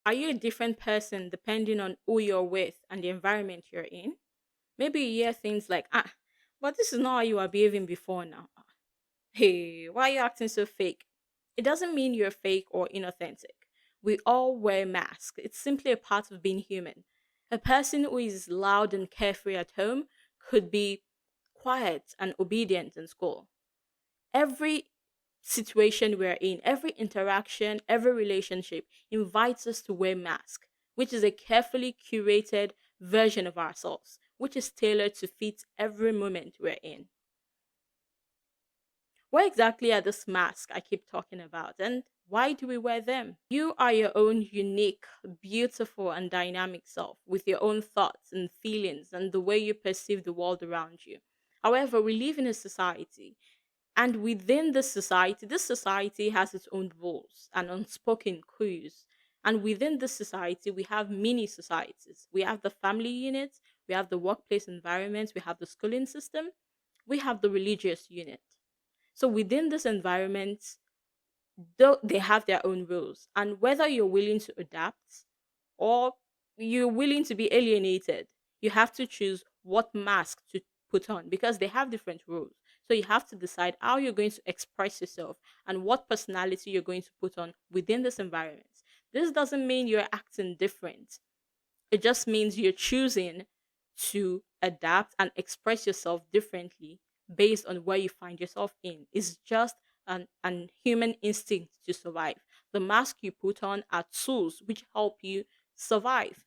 Are you a different person depending on who you're with and the environment you're in? Maybe you hear things like, but this is not how you were behaving before now. Hey, why are you acting so fake? It doesn't mean you're fake or inauthentic. We all wear masks. It's simply a part of being human. A person who is loud and carefree at home could be quiet and obedient in school. Every situation we're in, every interaction, every relationship invites us to wear masks, which is a carefully curated version of ourselves, which is tailored to fit every moment we're in. What exactly are these masks I keep talking about, and why do we wear them? You are your own unique, beautiful, and dynamic self with your own thoughts and feelings and the way you perceive the world around you. However, we live in a society, and within this society has its own rules and unspoken cues. And within this society, we have mini societies. We have the family unit, we have the workplace environment, we have the schooling system, we have the religious unit. So within this environment, though they have their own rules, and whether you're willing to adapt or you're willing to be alienated, you have to choose what mask to put on because they have different rules. So you have to decide how you're going to express yourself and what personality you're going to put on within this environment. This doesn't mean you're acting different. It just means you're choosing to adapt and express yourself differently based on where you find yourself in. It's just an human instinct to survive. The mask you put on are tools which help you survive.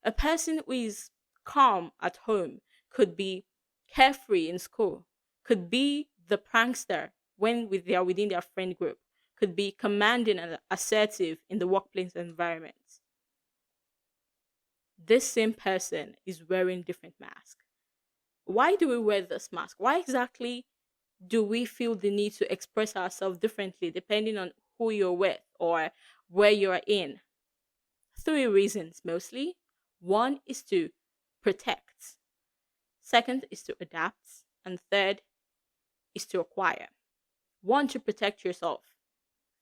A person who is calm at home could be carefree in school, could be the prankster when they are within their friend group, could be commanding and assertive in the workplace environment. This same person is wearing different masks. Why do we wear this mask? Why exactly do we feel the need to express ourselves differently depending on who you're with or where you're in? Three reasons mostly. One is to protect, second is to adapt, and third is to acquire. One, to protect yourself.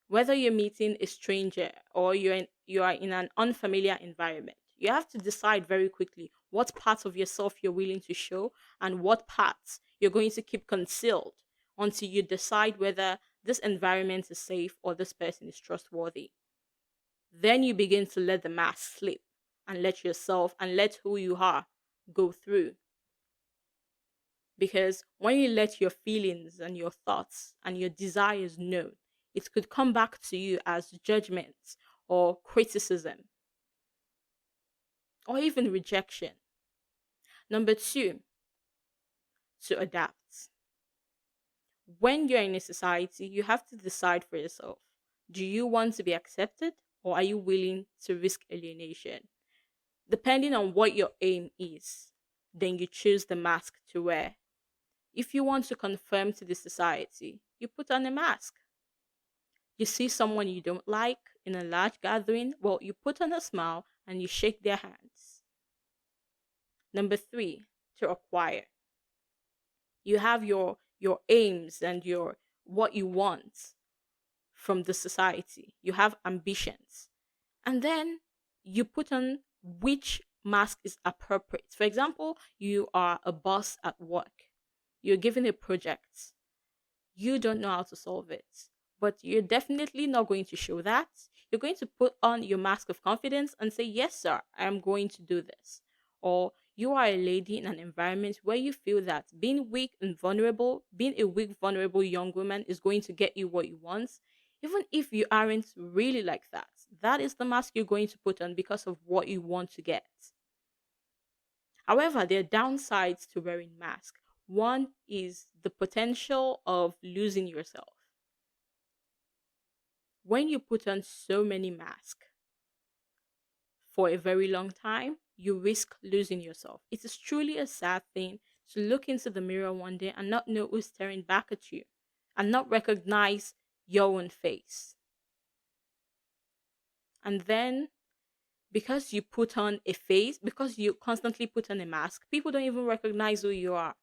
Whether you're meeting a stranger or you are in an unfamiliar environment, you have to decide very quickly what parts of yourself you're willing to show and what parts you're going to keep concealed until you decide whether this environment is safe or this person is trustworthy. Then you begin to let the mask slip and let yourself and let who you are go through. Because when you let your feelings and your thoughts and your desires known, it could come back to you as judgment or criticism or even rejection. Number two, to adapt. When you're in a society, you have to decide for yourself, do you want to be accepted or are you willing to risk alienation? Depending on what your aim is, then you choose the mask to wear. If you want to conform to the society, you put on a mask. You see someone you don't like in a large gathering, well, you put on a smile and you shake their hands. Number three, to acquire. You have your aims and your what you want from the society. You have ambitions. And then you put on which mask is appropriate. For example, you are a boss at work. You're given a project. You don't know how to solve it, but you're definitely not going to show that. You're going to put on your mask of confidence and say, yes, sir, I'm going to do this. Or you are a lady in an environment where you feel that being weak and vulnerable, being a weak, vulnerable young woman is going to get you what you want. Even if you aren't really like that, that is the mask you're going to put on because of what you want to get. However, there are downsides to wearing masks. One is the potential of losing yourself. When you put on so many masks for a very long time, you risk losing yourself. It is truly a sad thing to look into the mirror one day and not know who's staring back at you and not recognize your own face. And then because you put on a face, because you constantly put on a mask, people don't even recognize who you are.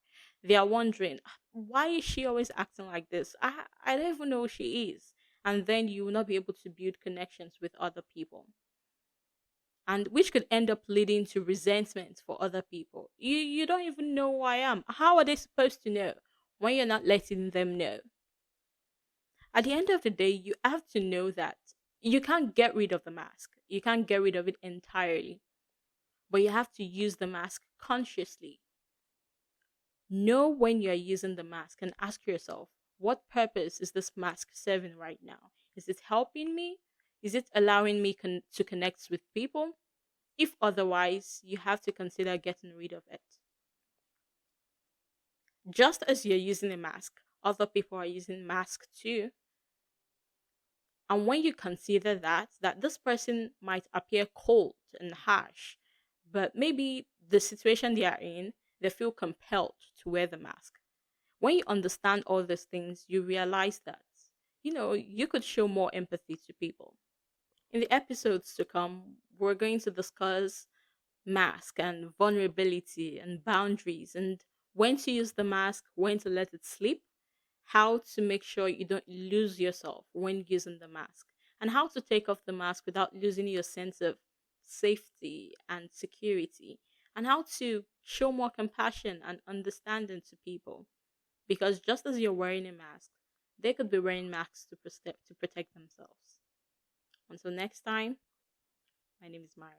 They are wondering, why is she always acting like this? I don't even know who she is. And then you will not be able to build connections with other people. and which could end up leading to resentment for other people. You don't even know who I am. How are they supposed to know when you're not letting them know? At the end of the day, you have to know that you can't get rid of the mask. You can't get rid of it entirely, but you have to use the mask consciously. Know when you're using the mask and ask yourself, what purpose is this mask serving right now? Is it helping me? Is it allowing me to connect with people? If otherwise, you have to consider getting rid of it. Just as you're using a mask, other people are using masks too. And when you consider that this person might appear cold and harsh, but maybe the situation they are in, they feel compelled to wear the mask. When you understand all these things, you realize that, you could show more empathy to people. In the episodes to come, we're going to discuss mask and vulnerability and boundaries and when to use the mask, when to let it sleep, how to make sure you don't lose yourself when using the mask, and how to take off the mask without losing your sense of safety and security, and how to show more compassion and understanding to people. Because just as you're wearing a mask, they could be wearing masks to protect themselves. Until next time, my name is Maria.